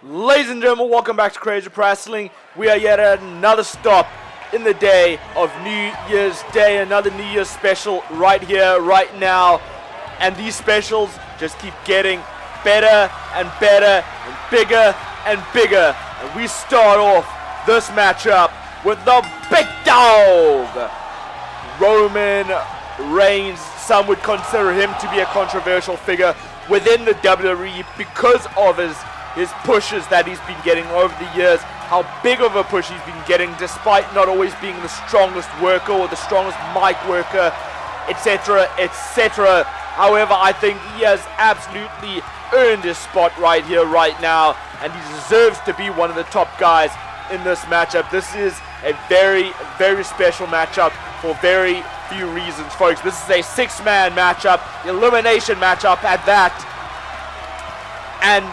Ladies and gentlemen, welcome back to Pro-Wrasslin. We are yet at another stop in the day of New Year's Day, another New Year's special right here, right now. And these specials just keep getting better and better and bigger and bigger. And we start off this matchup with the big dog, Roman Reigns. Some would consider him to be a controversial figure within the WWE because of his pushes that he's been getting over the years, how big of a push he's been getting despite not always being the strongest worker or the strongest mic worker, etc, etc. However, I think he has absolutely earned his spot right here, right now, and he deserves to be one of the top guys in this matchup. This is a very, very special matchup for very few reasons, folks. This is a six-man matchup, elimination matchup at that. And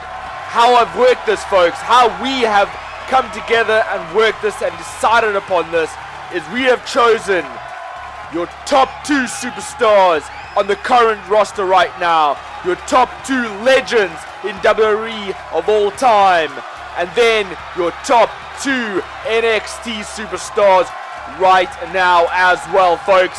how I've worked this, folks, how we have come together and worked this and decided upon this is we have chosen your top two superstars on the current roster right now, your top two legends in WWE of all time, and then your top two NXT superstars right now as well, folks.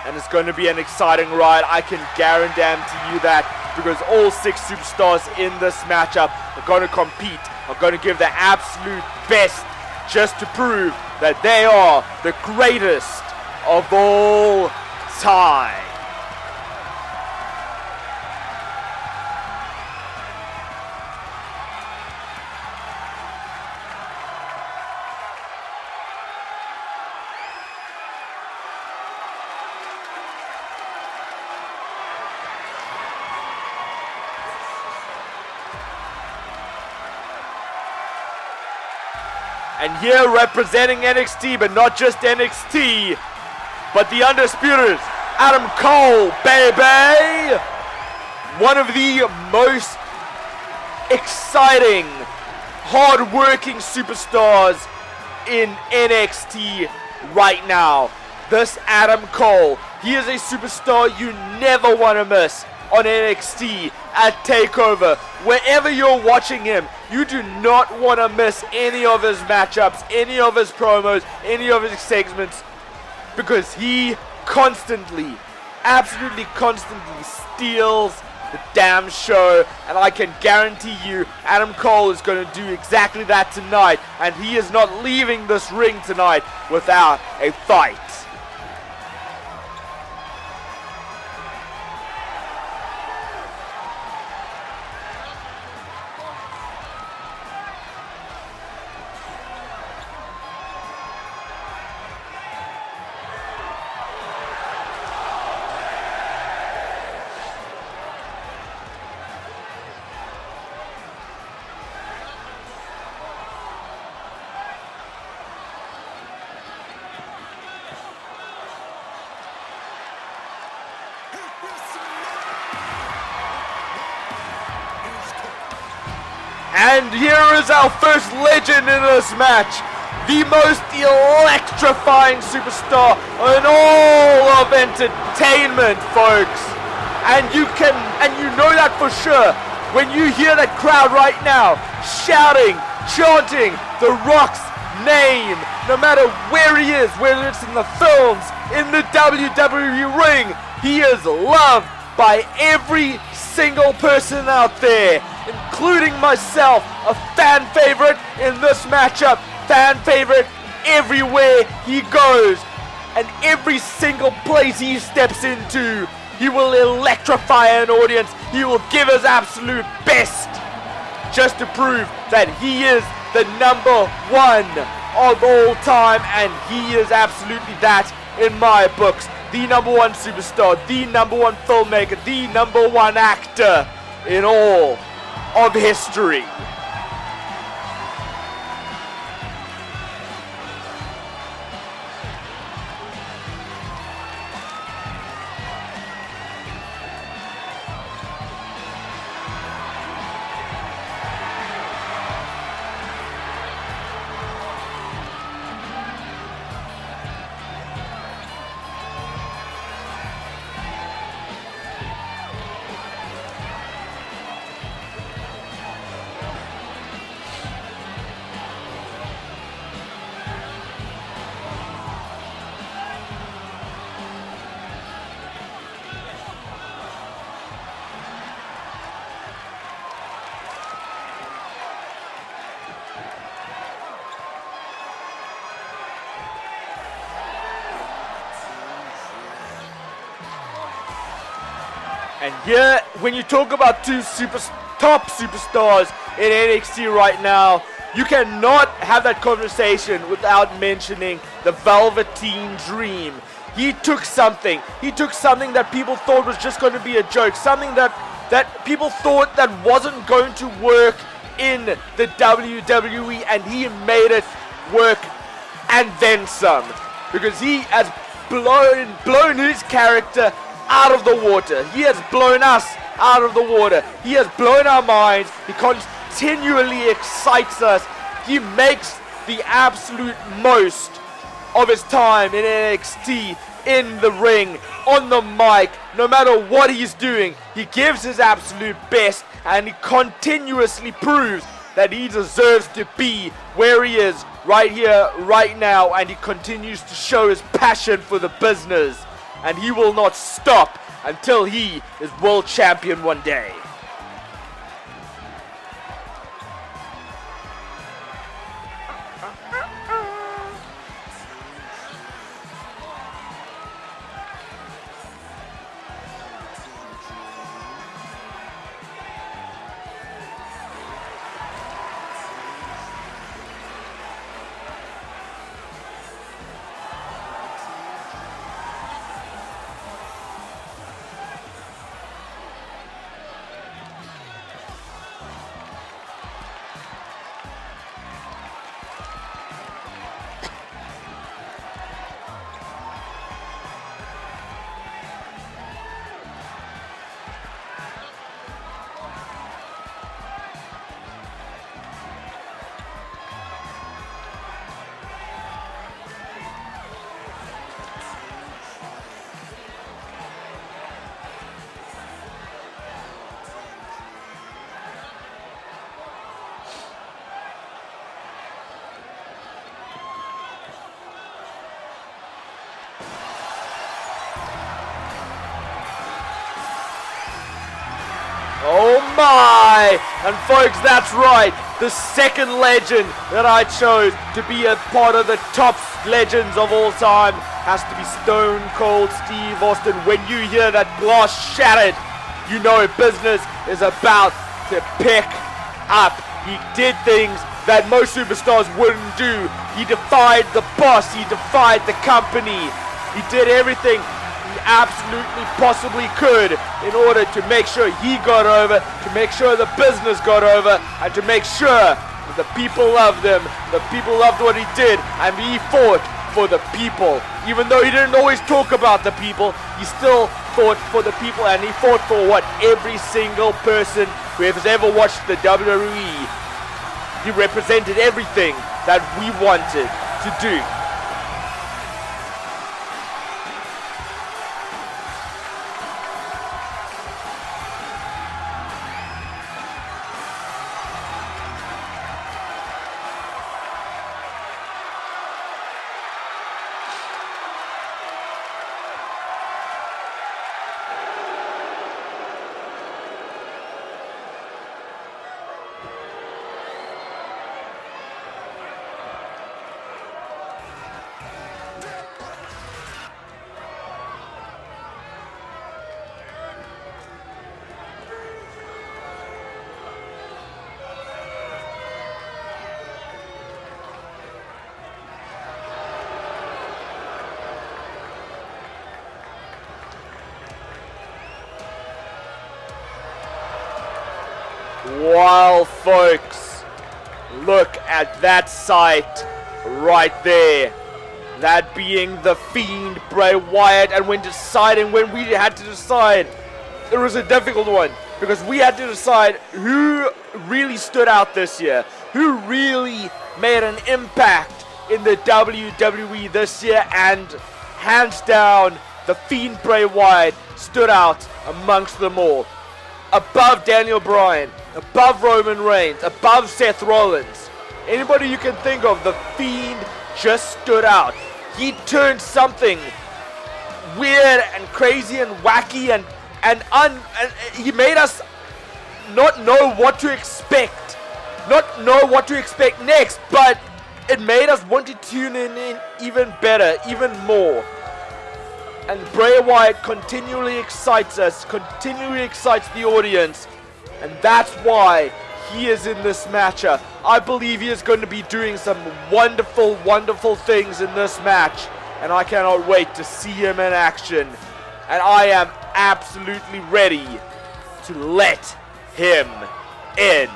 And it's going to be an exciting ride, I can guarantee you that, because all six superstars in this matchup are going to compete, are going to give their absolute best just to prove that they are the greatest of all time. And here representing NXT, but not just NXT, but the Undisputeds, Adam Cole, baby! One of the most exciting, hard-working superstars in NXT right now. This Adam Cole, he is a superstar you never want to miss on NXT at TakeOver. Wherever you're watching him, you do not want to miss any of his matchups, any of his promos, any of his segments, because he constantly, absolutely constantly steals the damn show. And I can guarantee you Adam Cole is going to do exactly that tonight, and he is not leaving this ring tonight without a fight. And here is our first legend in this match, the most electrifying superstar in all of entertainment, folks. And you know that for sure when you hear that crowd right now shouting, chanting The Rock's name, no matter where he is, whether it's in the films, in the WWE ring, he is loved by every single person out there, including myself, a fan favorite in this matchup, fan favorite everywhere he goes, and every single place he steps into, he will electrify an audience. He will give his absolute best just to prove that he is the number one of all time, and he is absolutely that in my books. The number one superstar, the number one filmmaker, the number one actor in all of history. And here, when you talk about two top superstars in NXT right now, you cannot have that conversation without mentioning the Velveteen Dream. He took something that people thought was just going to be a joke, something that people thought that wasn't going to work in the WWE, and he made it work and then some, because he has blown his character out of the water. He has blown us out of the water. He has blown our minds. He continually excites us. He makes the absolute most of his time in NXT, in the ring, on the mic. No matter what he's doing, he gives his absolute best, and he continuously proves that he deserves to be where he is right here, right now, and he continues to show his passion for the business, and he will not stop until he is world champion one day. Oh my! And folks, that's right. The second legend that I chose to be a part of the top legends of all time has to be Stone Cold Steve Austin. When you hear that glass shattered, you know business is about to pick up. He did things that most superstars wouldn't do. He defied the boss. He defied the company. He did everything he absolutely possibly could in order to make sure he got over, to make sure the business got over, and to make sure that the people loved him, the people loved what he did, and he fought for the people. Even though he didn't always talk about the people, he still fought for the people, and he fought for what every single person who has ever watched the WWE. He represented everything that we wanted to do. Wow, folks, look at that sight right there. That being the Fiend Bray Wyatt, and when we had to decide, it was a difficult one, because we had to decide who really stood out this year, who really made an impact in the WWE this year, and hands down, the Fiend Bray Wyatt stood out amongst them all. Above Daniel Bryan, above Roman Reigns, above Seth Rollins. Anybody you can think of, the Fiend just stood out. He turned something weird and crazy and wacky and he made us not know what to expect. Not know what to expect next, but it made us want to tune in even better, even more. And Bray Wyatt continually excites us, continually excites the audience. And that's why he is in this matchup. I believe he is going to be doing some wonderful, wonderful things in this match. And I cannot wait to see him in action. And I am absolutely ready to let him in.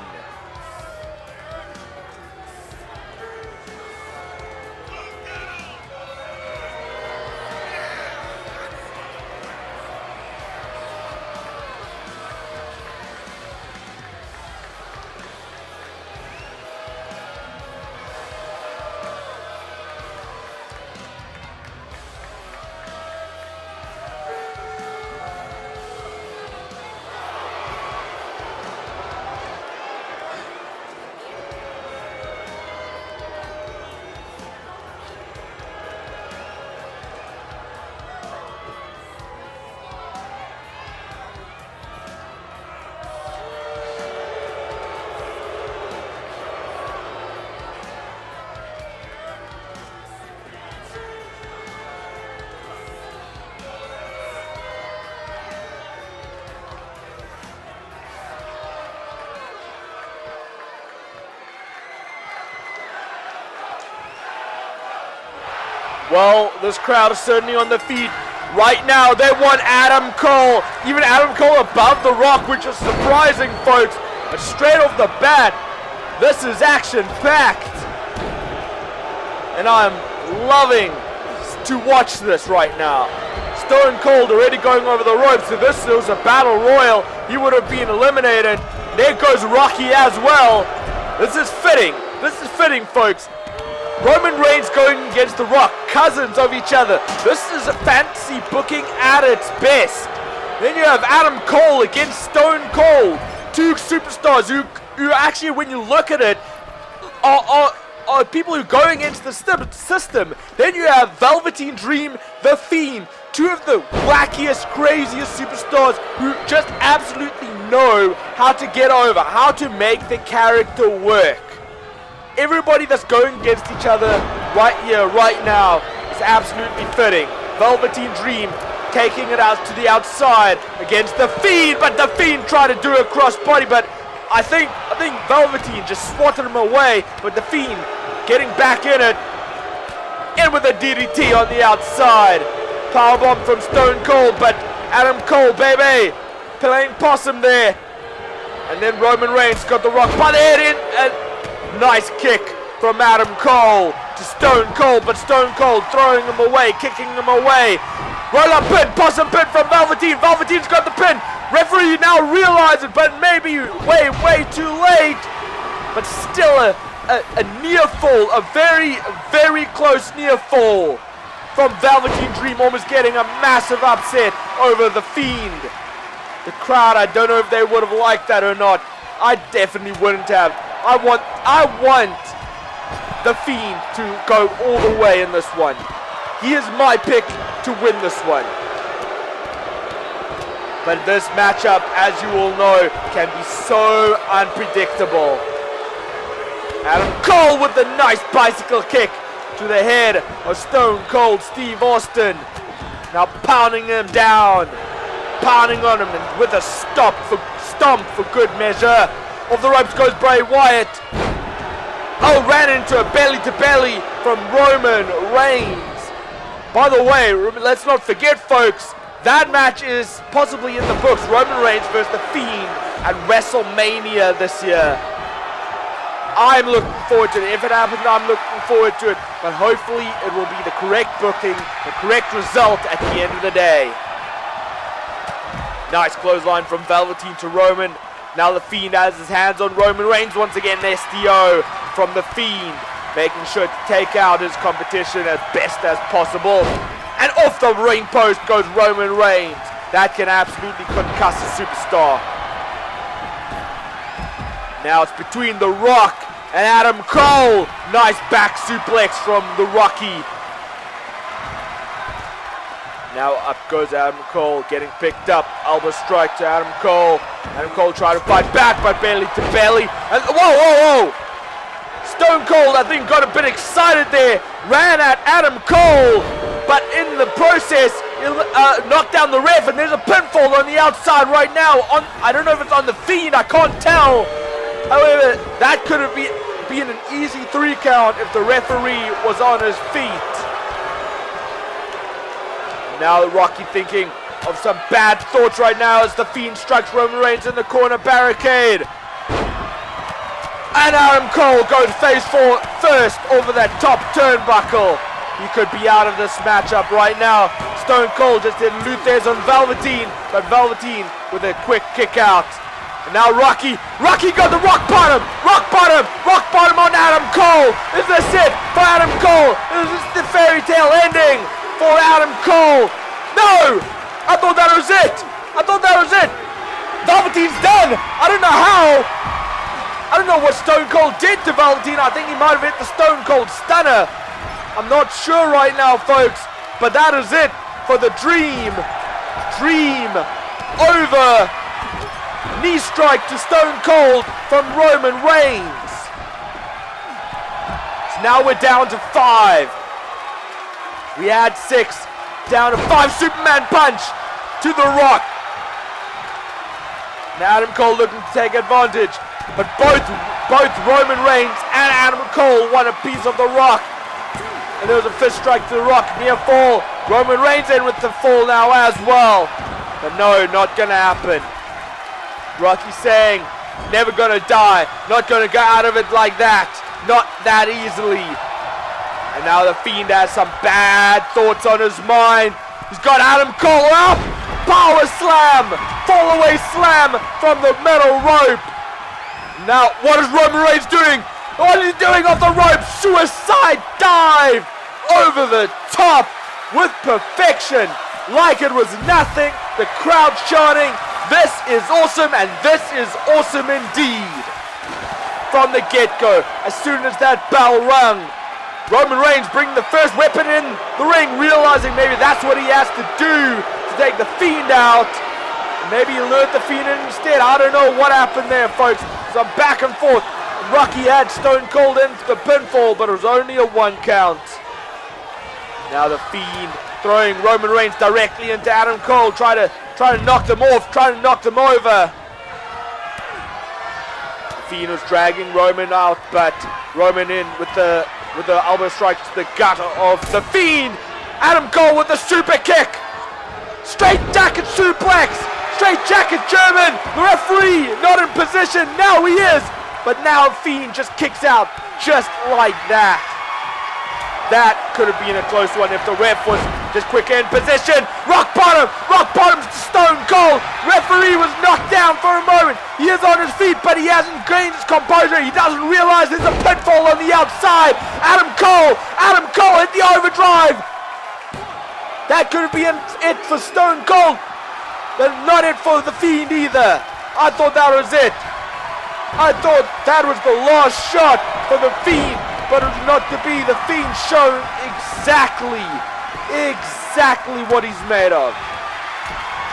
Well, this crowd is certainly on their feet right now. They want Adam Cole. Even Adam Cole above The Rock, which is surprising, folks. But straight off the bat, this is action-packed. And I'm loving to watch this right now. Stone Cold already going over the ropes. If this was a battle royal, he would have been eliminated. There goes Rocky as well. This is fitting. This is fitting, folks. Roman Reigns going against The Rock, cousins of each other. This is a fantasy booking at its best. Then you have Adam Cole against Stone Cold. Two superstars who actually, when you look at it, are people who go against the system. Then you have Velveteen Dream, The Fiend. Two of the wackiest, craziest superstars who just absolutely know how to get over, how to make the character work. Everybody that's going against each other right here, right now, is absolutely fitting. Velveteen Dream taking it out to the outside against The Fiend, but The Fiend tried to do a crossbody, but I think Velveteen just swatted him away, but The Fiend getting back in it, in with a DDT on the outside. Powerbomb from Stone Cold, but Adam Cole, baby, playing possum there. And then Roman Reigns got The Rock by the head in, and nice kick from Adam Cole to Stone Cold, but Stone Cold throwing him away, kicking him away. Roll up pin, possum pin from Velveteen. Velveteen's got the pin. Referee now realizes, but maybe way too late. But still a near fall, a very, very close near fall from Velveteen Dream, almost getting a massive upset over The Fiend. The crowd, I don't know if they would have liked that or not. I definitely wouldn't have. I want The Fiend to go all the way in this one. He is my pick to win this one. But this matchup, as you all know, can be so unpredictable. Adam Cole with the nice bicycle kick to the head of Stone Cold Steve Austin. Now pounding him down. Pounding on him and with a stomp for good measure. Off the ropes goes Bray Wyatt. Oh, ran into a belly-to-belly from Roman Reigns. By the way, let's not forget, folks, that match is possibly in the books. Roman Reigns versus The Fiend at WrestleMania this year. I'm looking forward to it. If it happens, I'm looking forward to it. But hopefully it will be the correct booking, the correct result at the end of the day. Nice clothesline from Velveteen to Roman. Now The Fiend has his hands on Roman Reigns once again. STO from The Fiend, making sure to take out his competition as best as possible. And off the ring post goes Roman Reigns. That can absolutely concuss a superstar. Now it's between The Rock and Adam Cole. Nice back suplex from The Rocky. Now up goes Adam Cole, getting picked up. Elbow strike to Adam Cole. Adam Cole trying to fight back, but belly to belly. And whoa! Stone Cold, I think, got a bit excited there. Ran at Adam Cole, but in the process, he'll knock down the ref, and there's a pinfall on the outside right now. I don't know if it's on the Fiend, I can't tell. However, that could have been an easy 3 count if the referee was on his feet. Now Rocky thinking of some bad thoughts right now as the Fiend strikes Roman Reigns in the corner barricade. And Adam Cole goes face first over that top turnbuckle. He could be out of this matchup right now. Stone Cold just did Luthez on Velveteen, but Velveteen with a quick kick out. And now Rocky got the rock bottom on Adam Cole. Is this it for Adam Cole? Is this the fairy tale ending for Adam Cole? No! I thought that was it. Velveteen's done. I don't know how. I don't know what Stone Cold did to Velveteen. I think he might have hit the Stone Cold Stunner. I'm not sure right now, folks, but that is it for the Dream over. Knee strike to Stone Cold from Roman Reigns. So now we're down to 5. We had 6, down to 5. Superman punch to The Rock. Now Adam Cole looking to take advantage, but both Roman Reigns and Adam Cole want a piece of The Rock. And there was a fist strike to The Rock, near fall. Roman Reigns in with the fall now as well. But no, not gonna happen. Rocky saying, never gonna die, not gonna go out of it like that, not that easily. And now the Fiend has some bad thoughts on his mind. He's got Adam Cole up, power slam, fall away slam from the metal rope. Now what is Roman Reigns doing? What is he doing off the rope? Suicide dive over the top with perfection, like it was nothing. The crowd chanting, this is awesome, and this is awesome indeed. From the get-go, as soon as that bell rung, Roman Reigns bringing the first weapon in the ring, realizing maybe that's what he has to do to take the Fiend out. Maybe he lured the Fiend in instead. I don't know what happened there, folks. Some back and forth. Rocky had Stone Cold into the pinfall, but it was only a 1 count. Now the Fiend throwing Roman Reigns directly into Adam Cole, trying to knock them off, trying to knock them over. The Fiend was dragging Roman out, but Roman in with the elbow strike to the gut of the Fiend. Adam Cole with the super kick. Straight jacket suplex. Straight jacket German. The referee not in position. Now he is. But now Fiend just kicks out just like that. That could have been a close one if the ref was just quick in position. Rock bottom to Stone Cold. Referee was knocked down for a moment. He is on his feet, but he hasn't gained his composure. He doesn't realize there's a pinfall on the outside. Adam Cole hit the overdrive. That could have been it for Stone Cold, but not it for the Fiend either. I thought that was it. I thought that was the last shot for the Fiend, but it was not to be. The Fiend showing exactly what he's made of.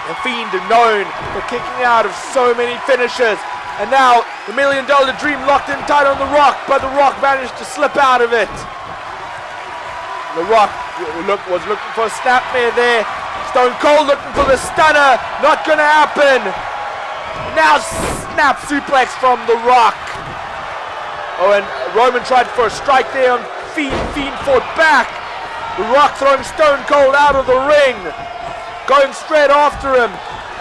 The Fiend known for kicking out of so many finishes, and now the $1 Million Dream locked in tight on The Rock, but The Rock managed to slip out of it. The Rock was looking for a snapmare there. Stone Cold looking for the stunner, not gonna happen. Now snap suplex from The Rock. Oh, and Roman tried for a strike there on Fiend. Fiend fought back. The Rock throwing Stone Cold out of the ring. Going straight after him.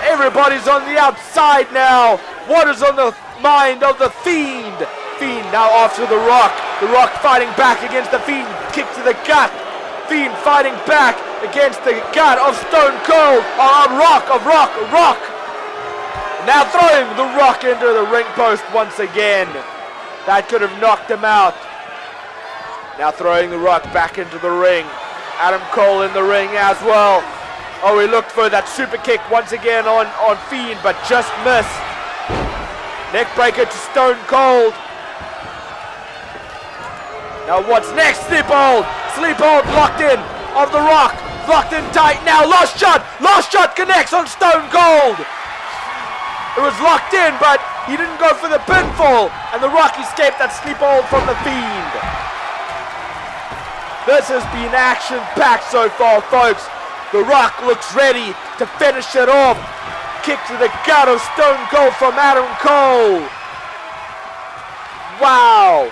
Everybody's on the outside now. What is on the mind of the Fiend? Fiend now after The Rock. The Rock fighting back against the Fiend. Kick to the gut. Fiend fighting back against the gut of Stone Cold. Rock. Now throwing The Rock into the ring post once again. That could have knocked him out. Now throwing The Rock back into the ring. Adam Cole in the ring as well. Oh, he looked for that super kick once again on Fiend, but just missed. Neck breaker to Stone Cold. Now what's next? Sleep hold locked in of The Rock. Locked in tight now. Last shot connects on Stone Cold. It was locked in, but he didn't go for the pinfall, and The Rock escaped that sleep hold from the Fiend. This has been action-packed so far, folks. The Rock looks ready to finish it off. Kick to the gut of Stone Cold from Adam Cole. Wow.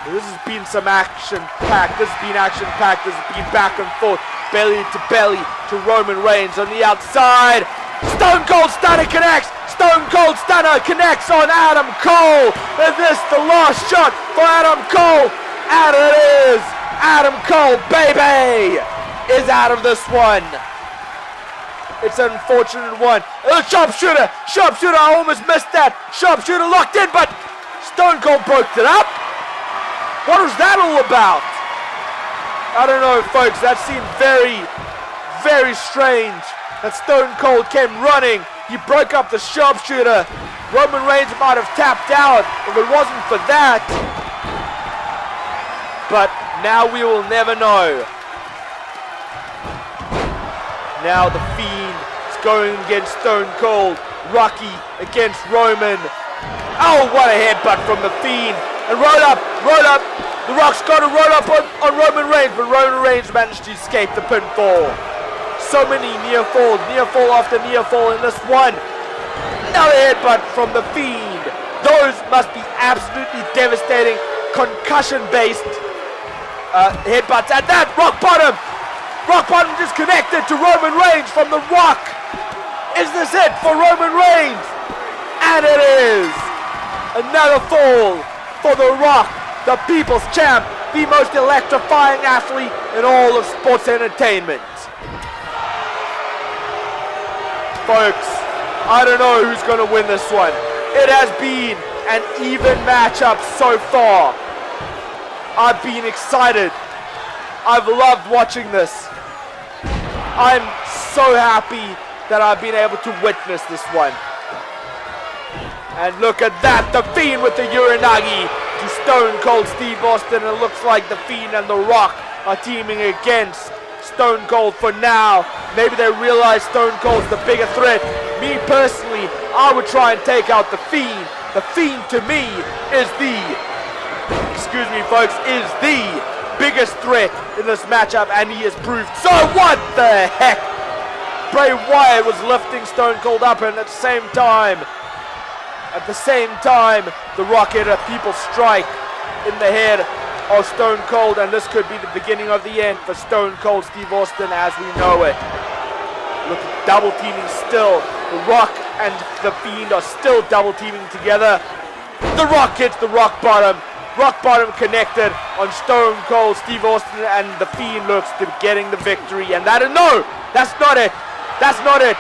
This has been some action-packed. This has been action-packed. This has been back and forth. Belly to belly to Roman Reigns on the outside. Stone Cold Stunner connects. Stone Cold Stunner connects on Adam Cole. Is this the last shot for Adam Cole? And it is. Adam Cole, baby, is out of this one. It's an unfortunate one. Sharpshooter. Sharpshooter. I almost missed that. Sharpshooter locked in, but Stone Cold broke it up. What was that all about? I don't know, folks. That seemed very, very strange. That Stone Cold came running. He broke up the sharpshooter. Roman Reigns might have tapped out if it wasn't for that. But now we will never know. Now the Fiend is going against Stone Cold. Rocky against Roman. Oh, what a headbutt from the Fiend. And roll up, roll up. The Rock's got to roll up on Roman Reigns, but Roman Reigns managed to escape the pinfall. So many near falls, near fall after near fall in this one. Another headbutt from the Fiend. Those must be absolutely devastating, concussion-based headbutts. And that rock bottom disconnected to Roman Reigns from the Rock. Is this it for Roman Reigns? And it is. Another fall for the Rock, the People's Champ, the most electrifying athlete in all of sports entertainment. Folks, I don't know who's going to win this one. It has been an even matchup so far. I've been excited. I've loved watching this. I'm so happy that I've been able to witness this one. And look at that, the Fiend with the Uranagi to Stone Cold Steve Austin. It looks like the Fiend and the Rock are teaming against Stone Cold for now. Maybe they realize Stone Cold's the bigger threat. Me personally, I would try and take out the Fiend. The Fiend to me is the, excuse me folks, is the biggest threat in this matchup, and he has proved so. What the heck? Bray Wyatt was lifting Stone Cold up, and at the same time, the Rock hit a people strike in the head of Stone Cold, and this could be the beginning of the end for Stone Cold Steve Austin as we know it. Look, double teaming still. The Rock and the Fiend are still double teaming together. The Rock hits the rock bottom. Rock bottom connected on Stone Cold Steve Austin, and the Fiend looks to be getting the victory. And that is no, that's not it. That's not it.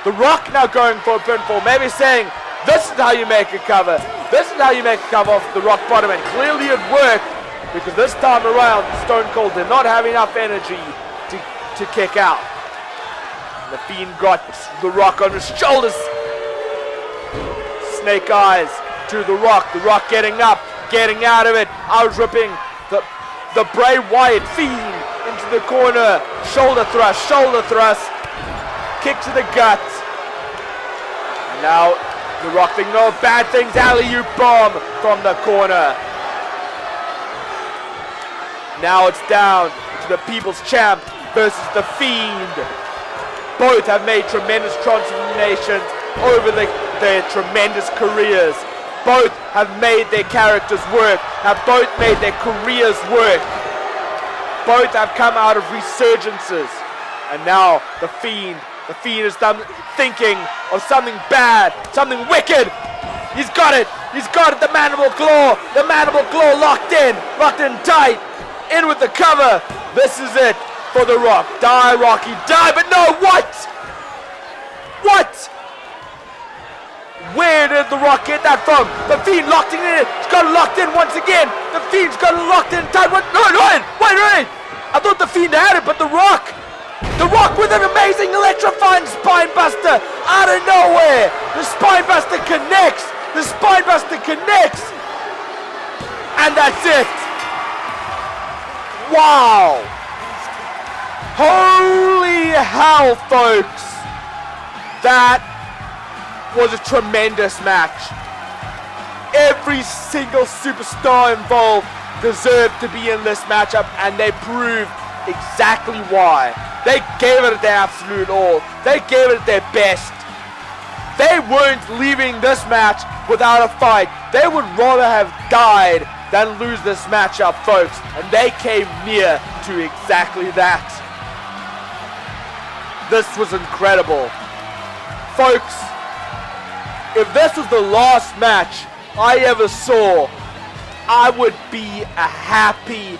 The Rock now going for a pinfall, maybe saying, this is how you make a cover. This is how you make a cover off the rock bottom, and clearly it worked, because this time around Stone Cold did not have enough energy to kick out. And the Fiend got the Rock on his shoulders. Snake eyes to the Rock getting up, getting out of it, out ripping the Bray Wyatt Fiend into the corner. Shoulder thrust, kick to the gut. And now the Rock thing, no bad things, alley-oop bomb from the corner. Now it's down to the People's Champ versus the Fiend. Both have made tremendous transformations over their tremendous careers. Both have made their characters work, have both made their careers work. Both have come out of resurgences. And now the Fiend is thinking of something bad, something wicked. He's got it, the mandible claw locked in tight, in with the cover. This is it for the Rock. Die, Rocky, die, but no, what? Where did the Rock get that from? The Fiend locked it in, he's got it locked in once again. The Fiend's got it locked in tight. What? No, wait. I thought the Fiend had it, but the Rock with an amazing electrifying spine buster out of nowhere. The spine buster connects. And that's it. Wow. Holy hell, folks. That was a tremendous match. Every single superstar involved deserved to be in this matchup, and they proved exactly why. They gave it their absolute all. They gave it their best. They weren't leaving this match without a fight. They would rather have died than lose this matchup, folks. And they came near to exactly that. This was incredible. Folks, if this was the last match I ever saw, I would be a happy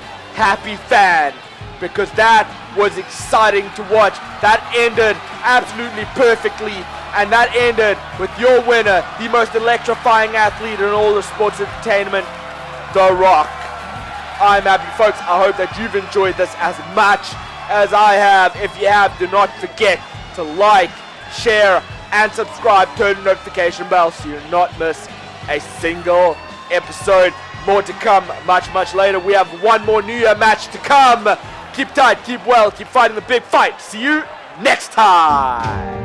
fan, because that was exciting to watch. That ended absolutely perfectly, and that ended with your winner, the most electrifying athlete in all of sports entertainment, The Rock. I'm happy, folks. I hope that you've enjoyed this as much as I have. If you have, do not forget to like, share, and subscribe. Turn the notification bell so you do not miss a single episode. More to come much later. We have one more New Year match to come. Keep tight, keep well, keep fighting the big fight. See you next time.